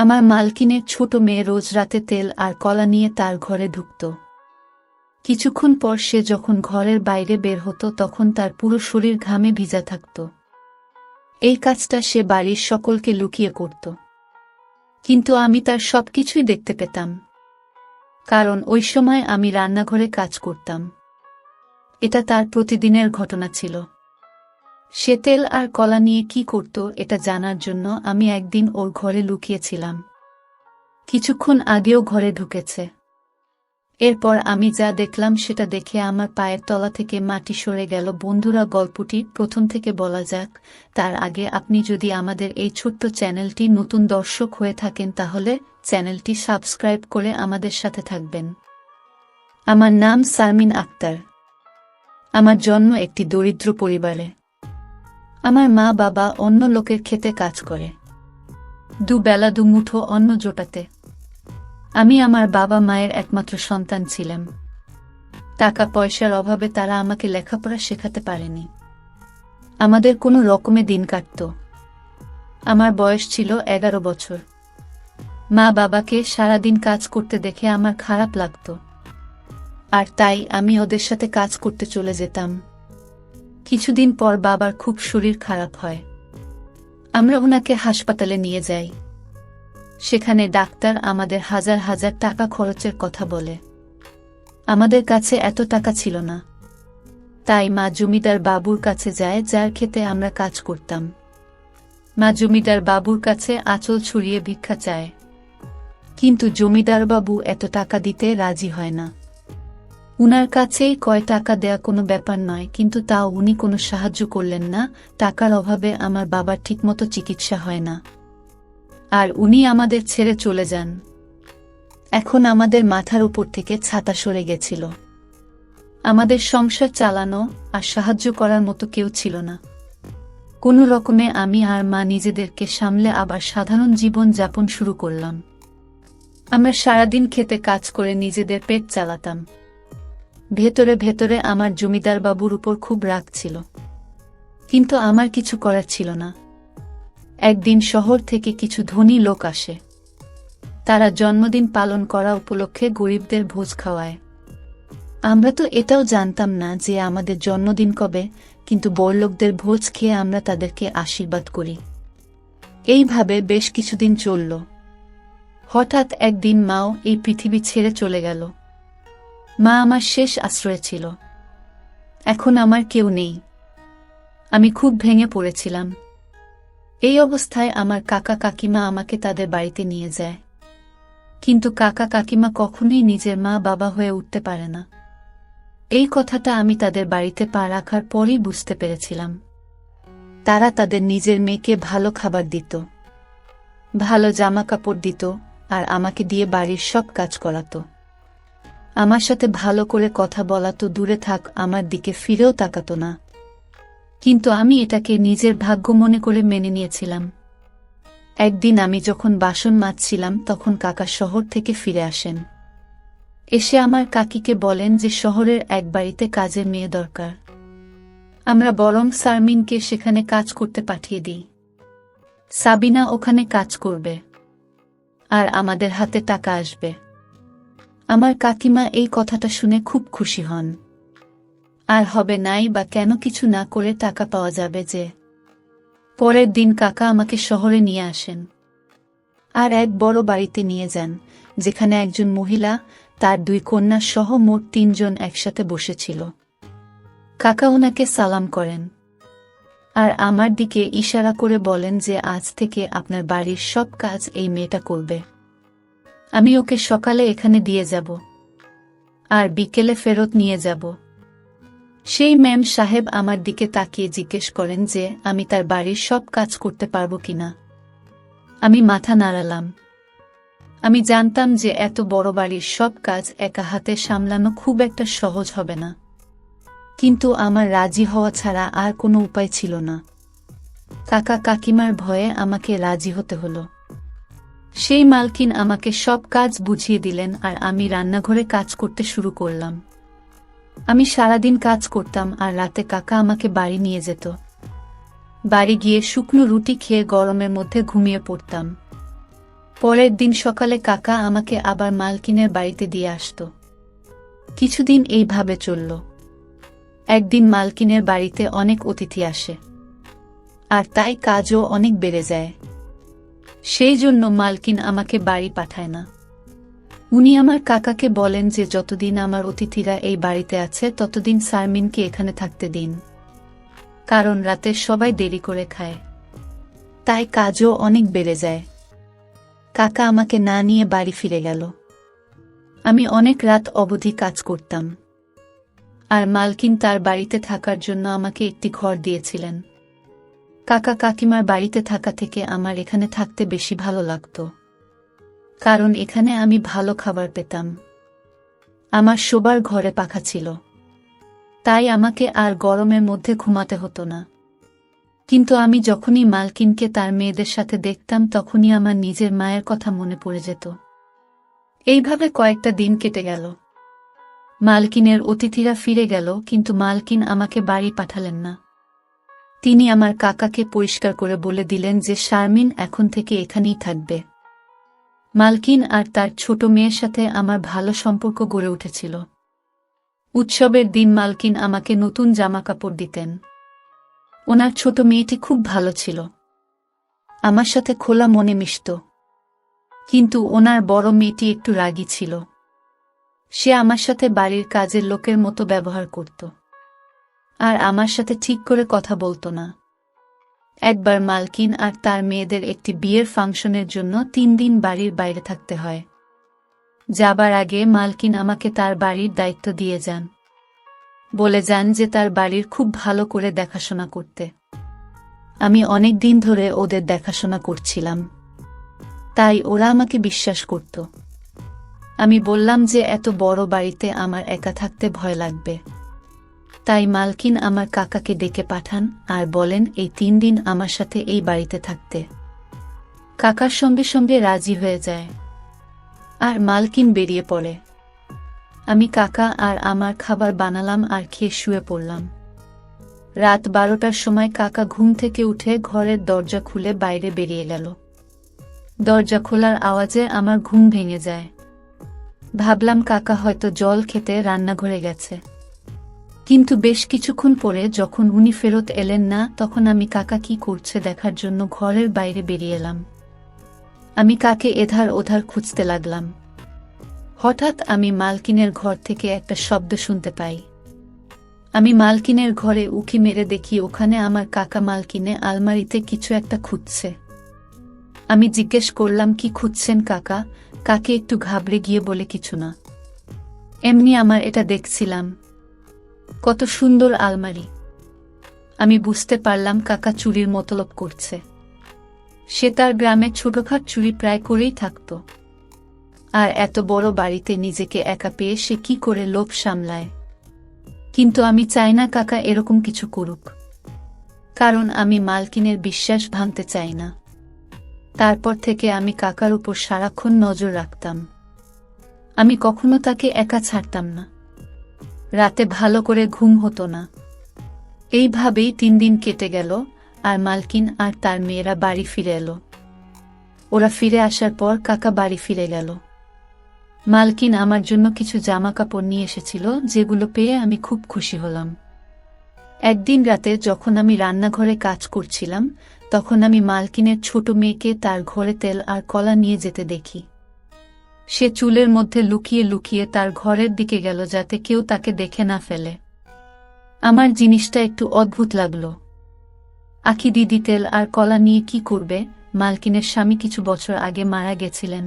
আমার মালকিনের ছোট মেয়ে রোজ রাতে তেল আর কলা নিয়ে তার ঘরে ঢুকত। কিছুক্ষণ পর সে যখন ঘরের বাইরে বের হতো তখন তার পুরো শরীর ঘামে ভিজা থাকত। এই কাজটা সে বাড়ির সকলকে লুকিয়ে করত, কিন্তু আমি তার সবকিছুই দেখতে পেতাম, কারণ ওই সময় আমি রান্নাঘরে কাজ করতাম। এটা তার প্রতিদিনের ঘটনা ছিল। সে তেল আর কলা নিয়ে কি করত এটা জানার জন্য আমি একদিন ওর ঘরে লুকিয়েছিলাম। কিছুক্ষণ আগেও ঘরে ঢুকেছে। এরপর আমি যা দেখলাম সেটা দেখে আমার পায়ের তলা থেকে মাটি সরে গেল। বন্ধুরা, গল্পটি প্রথম থেকে বলা যাক। তার আগে আপনি যদি আমাদের এই ছোট্ট চ্যানেলটি নতুন দর্শক হয়ে থাকেন তাহলে চ্যানেলটি সাবস্ক্রাইব করে আমাদের সাথে থাকবেন। আমার নাম শারমিন আক্তার। আমার জন্ম একটি দরিদ্র পরিবারে। আমার মা বাবা অন্য লোকের খেতে কাজ করে, দুবেলা দুমুঠো অন্ন জোটাতে। আমি আমার বাবা মায়ের একমাত্র সন্তান ছিলাম। টাকা পয়সার অভাবে তারা আমাকে লেখাপড়া শেখাতে পারেনি। আমাদের কোনো রকমে দিন কাটত। আমার বয়স ছিল 11 বছর। মা বাবাকে সারাদিন কাজ করতে দেখে আমার খারাপ লাগত, আর তাই আমি ওদের সাথে কাজ করতে চলে যেতাম। কিছুদিন পর বাবার খুব শরীর খারাপ হয়। আমরা ওনাকে হাসপাতালে নিয়ে যাই। সেখানে ডাক্তার আমাদের হাজার হাজার টাকা খরচের কথা বলে। আমাদের কাছে এত টাকা ছিল না, তাই মা জমিদার বাবুর কাছে যায়, যার খেতে আমরা কাজ করতাম। মা জমিদার বাবুর কাছে আঁচল ছড়িয়ে ভিক্ষা চায়, কিন্তু জমিদার বাবু এত টাকা দিতে রাজি হয় না। উনার কাছেই কয় টাকা দেয়া কোনো ব্যাপার নয়, কিন্তু তাও উনি কোনো সাহায্য করলেন না। টাকার অভাবে আমার বাবার ঠিকমতো চিকিৎসা হয় না, আর উনি আমাদের ছেড়ে চলে যান। এখন আমাদের মাথার উপর থেকে ছাতা সরে গেছিল। আমাদের সংসার চালানো আর সাহায্য করার মতো কেউ ছিল না। কোনো রকমে আমি আর মা নিজেদেরকে সামলে আবার সাধারণ জীবন যাপন শুরু করলাম। আমরা সারাদিন খেতে কাজ করে নিজেদের পেট চালাতাম। ভেতরে ভেতরে আমার জমিদার বাবুর উপর খুব রাগ ছিল, কিন্তু আমার কিছু করার ছিল না। একদিন শহর থেকে কিছু ধনী লোক আসে। তারা জন্মদিন পালন করা উপলক্ষে গরিবদের ভোজ খাওয়ায়। আমরা তো এটাও জানতাম না যে আমাদের জন্মদিন কবে, কিন্তু বড়লোকদের ভোজ খেয়ে আমরা তাদেরকে আশীর্বাদ করি। এইভাবে বেশ কিছুদিন চলল। হঠাৎ একদিন মাও এই পৃথিবী ছেড়ে চলে গেল। মা আমার শেষ আশ্রয় ছিল। এখন আমার কেউ নেই। আমি খুব ভেঙে পড়েছিলাম। এই অবস্থায় আমার কাকা কাকিমা আমাকে তাদের বাড়িতে নিয়ে যায়, কিন্তু কাকা কাকিমা কখনোই নিজের মা বাবা হয়ে উঠতে পারে না। এই কথাটা আমি তাদের বাড়িতে পা রাখার পরই বুঝতে পেরেছিলাম। তারা তাদের নিজের মেয়েকে ভালো খাবার দিত, ভালো জামা কাপড় দিত, আর আমাকে দিয়ে বাড়ির সব কাজ করাতো। আমার সাথে ভালো করে কথা বলা তো দূরে থাক, আমার দিকে ফিরেও তাকাতো না। কিন্তু আমি এটাকে নিজের ভাগ্য মনে করে মেনে নিয়েছিলাম। একদিন আমি যখন বাসন মাজছিলাম তখন কাকা শহর থেকে ফিরে আসেন। এসে আমার কাকিকে বলেন যে শহরের এক বাড়িতে কাজের মেয়ে দরকার। আমরা বরং শারমিনকে সেখানে কাজ করতে পাঠিয়ে দিই। সাবিনা ওখানে কাজ করবে, আর আমাদের হাতে টাকা আসবে। আমার কাকিমা এই কথাটা শুনে খুব খুশি হন। আর হবে নাই বা কেন, কিছু না করে টাকা পাওয়া যাবে যে। পরের দিন কাকা আমাকে শহরে নিয়ে আসেন, আর এক বড় বাড়িতে নিয়ে যান, যেখানে একজন মহিলা, তার 2 কন্যা সহ মোট 3 জন একসাথে বসেছিল। কাকা ওনাকে সালাম করেন, আর আমার দিকে ইশারা করে বলেন যে আজ থেকে আপনার বাড়ির সব কাজ এই মেয়েটা করবে। আমি ওকে সকালে এখানে দিয়ে যাব, আর বিকেলে ফেরত নিয়ে যাব। সেই ম্যাম সাহেব আমার দিকে তাকিয়ে জিজ্ঞেস করেন যে আমি তার বাড়ির সব কাজ করতে পারবো কিনা। আমি মাথা নাড়ালাম। আমি জানতাম যে এত বড় বাড়ির সব কাজ একা হাতে সামলানো খুব একটা সহজ হবে না, কিন্তু আমার রাজি হওয়া ছাড়া আর কোনো উপায় ছিল না। কাকা কাকিমার ভয়ে আমাকে রাজি হতে হলো। সেই মালকিন আমাকে সব কাজ বুঝিয়ে দিলেন, আর আমি রান্নাঘরে কাজ করতে শুরু করলাম। আমি সারাদিন কাজ করতাম, আর রাতে কাকা আমাকে বাড়ি নিয়ে যেত। বাড়ি গিয়ে শুকনো রুটি খেয়ে গরমের মধ্যে ঘুমিয়ে পড়তাম। পরের দিন সকালে কাকা আমাকে আবার মালকিনের বাড়িতে দিয়ে আসত। কিছুদিন এইভাবে চলল। একদিন মালকিনের বাড়িতে অনেক অতিথি আসে, আর তাই কাজও অনেক বেড়ে যায়। সেই জন্য মালকিন আমাকে বাড়ি পাঠায় না। উনি আমার কাকাকে বলেন যে যতদিন আমার অতিথিরা এই বাড়িতে আছে ততদিন শারমিনকে এখানে থাকতে দিন, কারণ রাতে সবাই দেরি করে খায়, তাই কাজও অনেক বেড়ে যায়। কাকা আমাকে না নিয়ে বাড়ি ফিরে গেল। আমি অনেক রাত অবধি কাজ করতাম, আর মালকিন তার বাড়িতে থাকার জন্য আমাকে একটি ঘর দিয়েছিলেন। কাকা কাকিমার বাড়িতে থাকা থেকে আমার এখানে থাকতে বেশি ভালো লাগত, কারণ এখানে আমি ভালো খাবার পেতাম। আমার শোবার ঘরে পাখা ছিল, তাই আমাকে আর গরমের মধ্যে ঘুমাতে হতো না। কিন্তু আমি যখনই মালকিনকে তার মেয়েদের সাথে দেখতাম তখনই আমার নিজের মায়ের কথা মনে পড়ে যেত। এইভাবে কয়েকটা দিন কেটে গেল। মালকিনের অতিথিরা ফিরে গেল, কিন্তু মালকিন আমাকে বাড়ি পাঠালেন না। তিনি আমার কাকাকে পরিষ্কার করে বলে দিলেন যে শারমিন এখন থেকে এখানেই থাকবে। মালকিন আর তার ছোট মেয়ের সাথে আমার ভালো সম্পর্ক গড়ে উঠেছিল। উৎসবের দিন মালকিন আমাকে নতুন জামা কাপড় দিতেন। ওনার ছোট মেয়েটি খুব ভালো ছিল, আমার সাথে খোলা মনে মিশত। কিন্তু ওনার বড় মেয়েটি একটু রাগী ছিল। সে আমার সাথে বাড়ির কাজের লোকের মতো ব্যবহার করত, আর আমার সাথে ঠিক করে কথা বলতো না। একবার মালকিন আর তার মেয়েদের একটি বিয়ের ফাংশনের জন্য 3 দিন বাড়ির বাইরে থাকতে হয়। যাবার আগে মালকিন আমাকে তার বাড়ির দায়িত্ব দিয়ে যান। বলে যান যে তার বাড়ির খুব ভালো করে দেখাশোনা করতে। আমি অনেক দিন ধরে ওদের দেখাশোনা করছিলাম, তাই ওরা আমাকে বিশ্বাস করত। আমি বললাম যে এত বড় বাড়িতে আমার একা থাকতে ভয় লাগবে। তাই মালকিন আমার কাকাকে ডেকে পাঠান আর বলেন এই 3 দিন আমার সাথে এই বাড়িতে থাকতে। কাকার সঙ্গে সঙ্গে রাজি হয়ে যায়, আর মালকিন বেরিয়ে পড়ে। আমি কাকা আর আমার খাবার বানালাম আর খেয়ে শুয়ে পড়লাম। রাত 12টার সময় কাকা ঘুম থেকে উঠে ঘরের দরজা খুলে বাইরে বেরিয়ে গেল। দরজা খোলার আওয়াজে আমার ঘুম ভেঙে যায়। ভাবলাম কাকা হয়তো জল খেতে রান্নাঘরে গেছে। কিন্তু বেশ কিছুক্ষণ পরে যখন উনি ফেরত এলেন না, তখন আমি কাকা কি করছে দেখার জন্য ঘরের বাইরে বেরিয়ে এলাম। আমি কাকে এধার ওধার খুঁজতে লাগলাম। হঠাৎ আমি মালকিনের ঘর থেকে একটা শব্দ শুনতে পাই। আমি মালকিনের ঘরে উঁকি মেরে দেখি ওখানে আমার কাকা মালকিনে আলমারিতে কিছু একটা খুঁজছে। আমি জিজ্ঞেস করলাম কি খুঁজছেন কাকা? কাকে একটু ঘাবড়ে গিয়ে বলে কিছু না, এমনি আমার এটা দেখছিলাম। কত সুন্দর আলমারি। আমি বুঝতে পারলাম কাকা চুরির মতলব করছে। সে তার গ্রামে ছোটখাট চুরি প্রায় করেই থাকত, আর এত বড় বাড়িতে নিজেকে একা পেয়ে সে কি করে লোভ সামলায়। কিন্তু আমি চাই না কাকা এরকম কিছু করুক, কারণ আমি মালকিনের বিশ্বাস ভাঙতে চাই না। তারপর থেকে আমি কাকার উপর সারাক্ষণ নজর রাখতাম। আমি কখনো তাকে একা ছাড়তাম না। রাতে ভালো করে ঘুম হতো না। এইভাবেই 3 দিন কেটে গেল, আর মালকিন আর তার মেয়েরা বাড়ি ফিরে এলো। ওরা ফিরে আসার পর কাকা বাড়ি ফিরে গেল। মালকিন আমার জন্য কিছু জামা কাপড় নিয়ে এসেছিল, যেগুলো পেয়ে আমি খুব খুশি হলাম। একদিন রাতে যখন আমি রান্নাঘরে কাজ করছিলাম, তখন আমি মালকিনের ছোট মেয়েকে তার ঘরে তেল আর কলা নিয়ে যেতে দেখি। সে চুলের মধ্যে লুকিয়ে লুকিয়ে তার ঘরের দিকে গেল যাতে কেউ তাকে দেখে না ফেলে। আমার জিনিসটা একটু অদ্ভুত লাগলো। আখি দিদি তেল আর কলা নিয়ে কি করবে? মালকিনের স্বামী কিছু বছর আগে মারা গেছিলেন।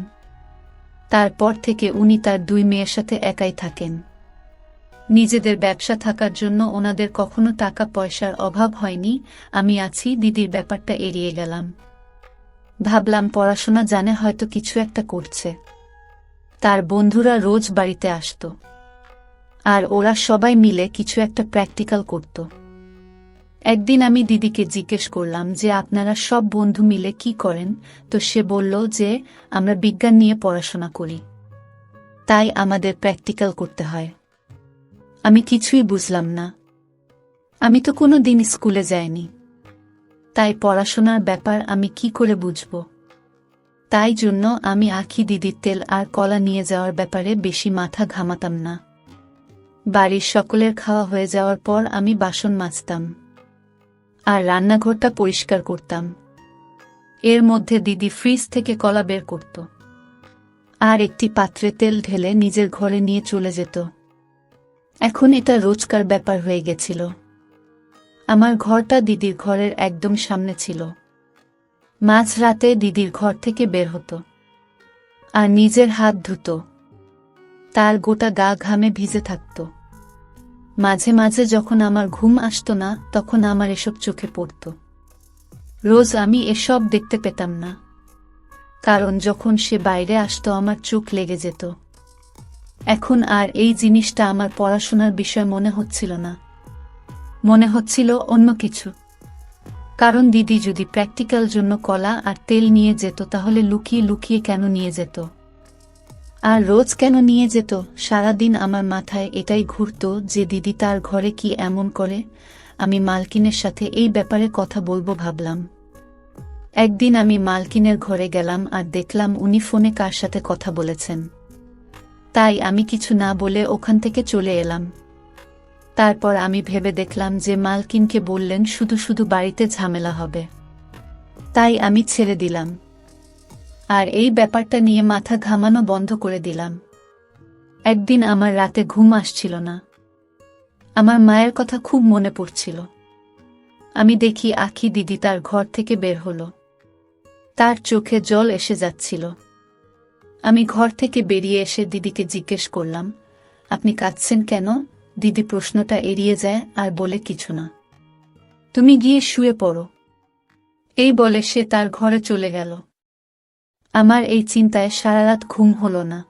তারপর থেকে উনি তার 2 মেয়ের সাথে একাই থাকেন। নিজেদের ব্যবসা থাকার জন্য ওনাদের কখনো টাকা পয়সার অভাব হয়নি। আমি আছি, দিদির ব্যাপারটা এড়িয়ে গেলাম। ভাবলাম পড়াশোনা জানে, হয়তো কিছু একটা করছে। তার বন্ধুরা রোজ বাড়িতে আসত, আর ওরা সবাই মিলে কিছু একটা প্র্যাকটিক্যাল করত। একদিন আমি দিদিকে জিজ্ঞেস করলাম যে আপনারা সব বন্ধু মিলে কি করেন? তো সে বলল যে আমরা বিজ্ঞান নিয়ে পড়াশোনা করি, তাই আমাদের প্র্যাকটিক্যাল করতে হয়। আমি কিছুই বুঝলাম না। আমি তো কোনো দিন স্কুলে যাইনি, তাই পড়াশোনার ব্যাপার আমি কি করে বুঝব? তাই জন্য আমি আখি দিদির তেল আর কলা নিয়ে যাওয়ার ব্যাপারে বেশি মাথা ঘামাতাম না। বাড়ির সকলের খাওয়া হয়ে যাওয়ার পর আমি বাসন মাজতাম আর রান্নাঘরটা পরিষ্কার করতাম। এর মধ্যে দিদি ফ্রিজ থেকে কলা বের করত আর একটি পাত্রে তেল ঢেলে নিজের ঘরে নিয়ে চলে যেত। এখন এটা রোজকার ব্যাপার হয়ে গেছিল। আমার ঘরটা দিদির ঘরের একদম সামনে ছিল। মাঝরাতে দিদির ঘর থেকে বের হতো আর নিজের হাত ধুত। তার গোটা গা ঘামে ভিজে থাকত। মাঝে মাঝে যখন আমার ঘুম আসতো না তখন আমার এসব চোখে পড়ত। রোজ আমি এসব দেখতে পেতাম না, কারণ যখন সে বাইরে আসতো আমার চোখ লেগে যেত। এখন আর এই জিনিসটা আমার পড়াশোনার বিষয় মনে হচ্ছিল না, মনে হচ্ছিল অন্য কিছু। কারণ দিদি যদি প্র্যাকটিক্যাল জন্য কলা আর তেল নিয়ে যেত তাহলে লুকিয়ে লুকিয়ে কেন নিয়ে যেত, আর রোজ কেন নিয়ে যেত? সারাদিন আমার মাথায় এটাই ঘুরত যে দিদি তার ঘরে কি এমন করে। আমি মালকিনের সাথে এই ব্যাপারে কথা বলবো ভাবলাম। একদিন আমি মালকিনের ঘরে গেলাম আর দেখলাম উনি ফোনে কার সাথে কথা বলেছেন। তাই আমি কিছু না বলে ওখান থেকে চলে এলাম। তারপর আমি ভেবে দেখলাম যে মালকিনকে বললেন শুধু শুধু বাড়িতে ঝামেলা হবে, তাই আমি ছেড়ে দিলাম আর এই ব্যাপারটা নিয়ে মাথা ঘামানো বন্ধ করে দিলাম। একদিন আমার রাতে ঘুম আসছিল না। আমার মায়ের কথা খুব মনে পড়ছিল। আমি দেখি আখি দিদি তার ঘর থেকে বের হলো। তার চোখে জল এসে যাচ্ছিল। আমি ঘর থেকে বেরিয়ে এসে দিদিকে জিজ্ঞেস করলাম, আপনি কাঁদছেন কেন? দিদি প্রশ্নটা এড়িয়ে যায় আর বলে, কিছু না, তুমি গিয়ে শুয়ে পড়ো। এই বলে সে তার ঘরে চলে গেল। আমার এই চিন্তায় সারা রাত ঘুম হলো না।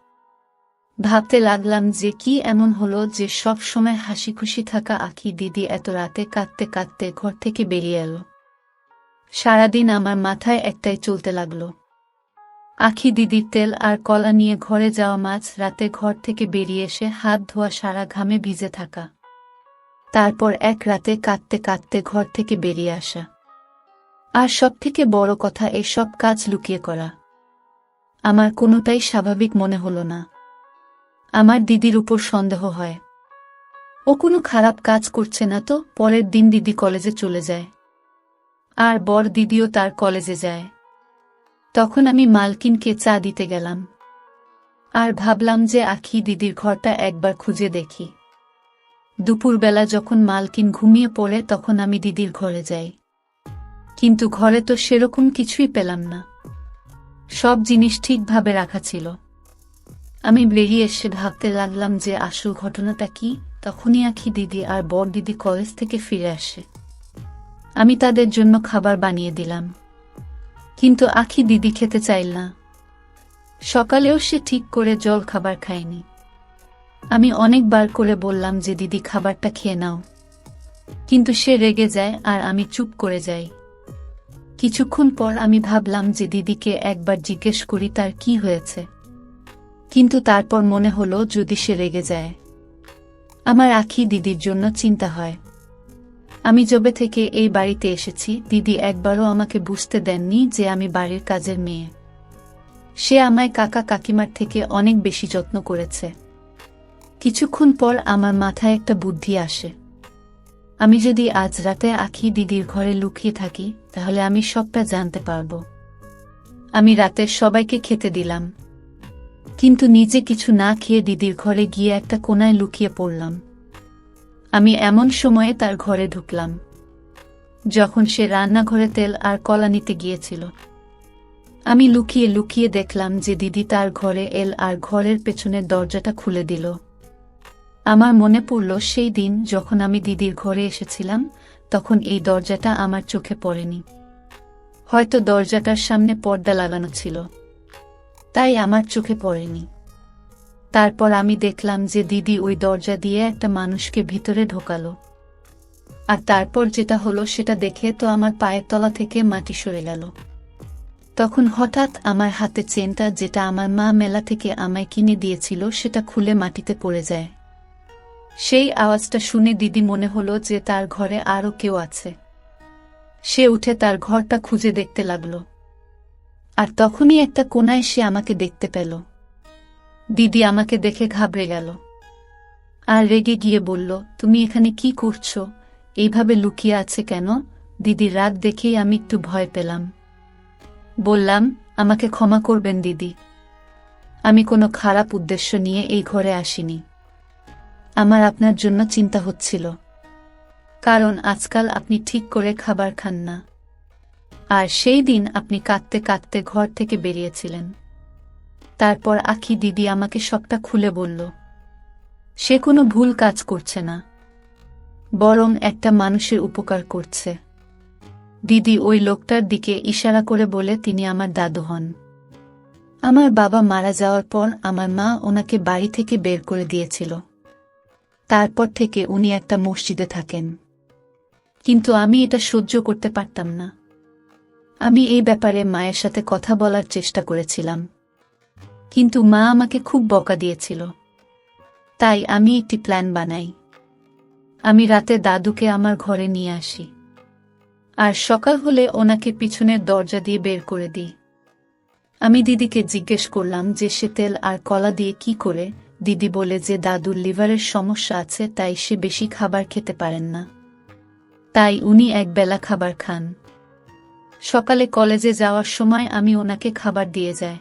ভাবতে লাগলাম যে কি এমন হলো যে সব সময় হাসি খুশি থাকা আখি দিদি এত রাতে কাঁদতে কাঁদতে ঘর থেকে বেরিয়ে এলো। সারাদিন আমার মাথায় একটাই চলতে লাগলো, আখি দিদির তেল আর কলা নিয়ে ঘরে যাওয়া, মাঝ রাতে ঘর থেকে বেরিয়ে এসে হাত ধোয়া, সারা ঘামে ভিজে থাকা, তারপর এক রাতে কাঁদতে কাঁদতে ঘর থেকে বেরিয়ে আসা, আর সবথেকে বড় কথা এসব কাজ লুকিয়ে করা। আমার কোনোটাই স্বাভাবিক মনে হলো না। আমার দিদির উপর সন্দেহ হয়। ও কোনো খারাপ কাজ করছে না তো? পরের দিন দিদি কলেজে চলে যায় আর বড় দিদিও তার কলেজে যায়। তখন আমি মালকিনকে চা দিতে গেলাম আর ভাবলাম যে আখি দিদির ঘরটা একবার খুঁজে দেখি। দুপুরবেলা যখন মালকিন ঘুমিয়ে পড়ে তখন আমি দিদির ঘরে যাই, কিন্তু ঘরে তো সেরকম কিছুই পেলাম না। সব জিনিস ঠিকভাবে রাখা ছিল। আমি বেরিয়ে এসে ভাবতে লাগলাম যে আসল ঘটনাটা কি। তখনই আখি দিদি আর বড় দিদি কলেজ থেকে ফিরে আসে। আমি তাদের জন্য খাবার বানিয়ে দিলাম, কিন্তু আখি দিদি খেতে চাইল না। সকালেও সে ঠিক করে জল খাবার খায়নি। আমি অনেকবার করে বললাম যে দিদি খাবারটা খেয়ে নাও, কিন্তু সে রেগে যায় আর আমি চুপ করে যাই। কিছুক্ষণ পর আমি ভাবলাম যে দিদিকে একবার জিজ্ঞেস করি তার কি হয়েছে, কিন্তু তারপর মনে হলো যদি সে রেগে যায়, আমার আখি দিদির জন্য চিন্তা হয়। আমি যবে থেকে এই বাড়িতে এসেছি দিদি একবারও আমাকে বুঝতে দেননি যে আমি বাড়ির কাজের মেয়ে। সে আমায় কাকা কাকিমার থেকে অনেক বেশি যত্ন করেছে। কিছুক্ষণ পর আমার মাথায় একটা বুদ্ধি আসে। আমি যদি আজ রাতে আখি দিদির ঘরে লুকিয়ে থাকি তাহলে আমি সবটা জানতে পারব। আমি রাতে সবাইকে খেতে দিলাম, কিন্তু নিজে কিছু না খেয়ে দিদির ঘরে গিয়ে একটা কোণায় লুকিয়ে পড়লাম। আমি এমন সময়ে তার ঘরে ঢুকলাম যখন সে রান্নাঘরে তেল আর কলা নিতে গিয়েছিল। আমি লুকিয়ে লুকিয়ে দেখলাম যে দিদি তার ঘরে এল আর ঘরের পেছনের দরজাটা খুলে দিল। আমার মনে পড়ল সেই দিন যখন আমি দিদির ঘরে এসেছিলাম, তখন এই দরজাটা আমার চোখে পড়েনি। হয়তো দরজাটার সামনে পর্দা লাগানো ছিল, তাই আমার চোখে পড়েনি। তারপর আমি দেখলাম যে দিদি ওই দরজা দিয়ে একটা মানুষকে ভিতরে ঢোকালো। আর তারপর যেটা হলো সেটা দেখে তো আমার পায়ের তলা থেকে মাটি সরে গেল। তখন হঠাৎ আমার হাতে চেনটা, যেটা আমার মা মেলা থেকে আমায় কিনে দিয়েছিল, সেটা খুলে মাটিতে পড়ে যায়। সেই আওয়াজটা শুনে দিদি মনে হলো যে তার ঘরে আরও কেউ আছে। সে উঠে তার ঘরটা খুঁজে দেখতে লাগলো, আর তখনই একটা কোনায় সে আমাকে দেখতে পেল। দিদি আমাকে দেখে ঘাবড়ে গেল আর রেগে গিয়ে বলল, তুমি এখানে কি করছো? এইভাবে লুকিয়ে আছে কেন? দিদির রাগ দেখেই আমি একটু ভয় পেলাম। বললাম, আমাকে ক্ষমা করবেন দিদি, আমি কোনো খারাপ উদ্দেশ্য নিয়ে এই ঘরে আসিনি। আমার আপনার জন্য চিন্তা হচ্ছিল, কারণ আজকাল আপনি ঠিক করে খাবার খান না, আর সেই দিন আপনি কাঁদতে কাঁদতে ঘর থেকে বেরিয়েছিলেন। তারপর আখি দিদি আমাকে সবটা খুলে বলল। সে কোনো ভুল কাজ করছে না, বরং একটা মানুষের উপকার করছে। দিদি ওই লোকটার দিকে ইশারা করে বলে, তিনি আমার দাদু হন। আমার বাবা মারা যাওয়ার পর আমার মা ওনাকে বাড়ি থেকে বের করে দিয়েছিল। তারপর থেকে উনি একটা মসজিদে থাকেন। কিন্তু আমি এটা সহ্য করতে পারতাম না। আমি এই ব্যাপারে মায়ের সাথে কথা বলার চেষ্টা করেছিলাম, কিন্তু মা আমাকে খুব বকা দিয়েছিল। তাই আমি একটি প্ল্যান বানাই। আমি রাতে দাদুকে আমার ঘরে নিয়ে আসি, আর সকাল হলে ওনাকে পিছনের দরজা দিয়ে বের করে দিই। আমি দিদিকে জিজ্ঞেস করলাম যে সে তেল আর কলা দিয়ে কি করে। দিদি বলে যে দাদুর লিভারের সমস্যা আছে, তাই সে বেশি খাবার খেতে পারেন না, তাই উনি একবেলা খাবার খান। সকালে কলেজে যাওয়ার সময় আমি ওনাকে খাবার দিয়ে যাই।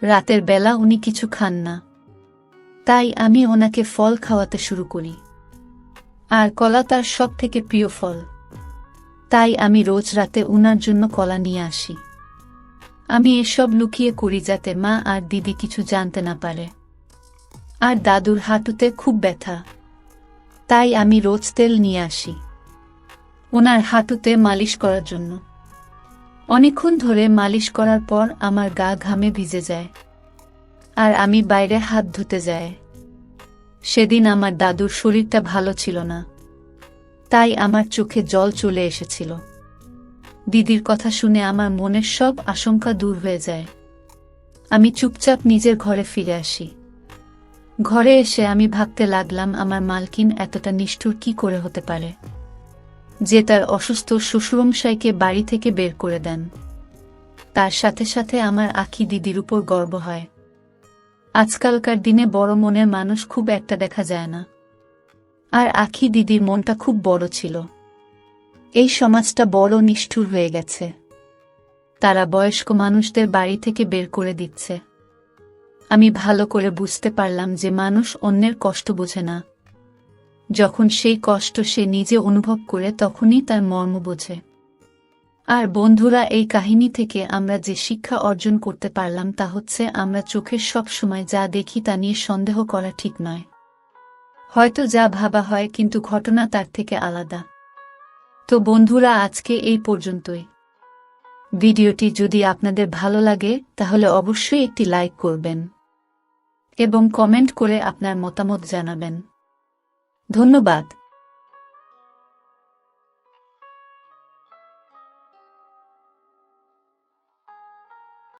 রাতের বেলা উনি কিছু খান না, তাই আমি ওনাকে ফল খাওয়াতে শুরু করি। আর কলা তার সব থেকে প্রিয় ফল, তাই আমি রোজ রাতে উনার জন্য কলা নিয়ে আসি। আমি এসব লুকিয়ে করি যাতে মা আর দিদি কিছু জানতে না পারে। আর দাদুর হাঁটুতে খুব ব্যথা, তাই আমি রোজ তেল নিয়ে আসি ওনার হাঁটুতে মালিশ করার জন্য। অনেকক্ষণ ধরে মালিশ করার পর আমার গা ঘামে ভিজে যায়, আর আমি বাইরে হাত ধুতে যাই। সেদিন আমার দাদুর শরীরটা ভালো ছিল না, তাই আমার চোখে জল চলে এসেছিল। দিদির কথা শুনে আমার মনের সব আশঙ্কা দূর হয়ে যায়। আমি চুপচাপ নিজের ঘরে ফিরে আসি। ঘরে এসে আমি ভাবতে লাগলাম, আমার মালকিন এতটা নিষ্ঠুর কি করে হতে পারে যে তার অসুস্থ শ্বশুরমশাইকে বাড়ি থেকে বের করে দেন। তার সাথে সাথে আমার আখি দিদির উপর গর্ব হয়। আজকালকার দিনে বড় মনের মানুষ খুব একটা দেখা যায় না, আর আখি দিদির মনটা খুব বড় ছিল। এই সমাজটা বড় নিষ্ঠুর হয়ে গেছে। তারা বয়স্ক মানুষদের বাড়ি থেকে বের করে দিচ্ছে। আমি ভালো করে বুঝতে পারলাম যে মানুষ অন্যের কষ্ট বোঝে না। যখন সেই কষ্ট সে নিজে অনুভব করে তখনই তার মর্ম বোঝে। আর বন্ধুরা, এই কাহিনী থেকে আমরা যে শিক্ষা অর্জন করতে পারলাম তা হচ্ছে, আমরা চোখের সব সময় যা দেখি তা নিয়ে সন্দেহ করা ঠিক নয়। হয়তো যা ভাবা হয়, কিন্তু ঘটনা তার থেকে আলাদা। তো বন্ধুরা, আজকে এই পর্যন্তই। ভিডিওটি যদি আপনাদের ভালো লাগে তাহলে অবশ্যই একটি লাইক করবেন এবং কমেন্ট করে আপনার মতামত জানাবেন। ধন্যবাদ।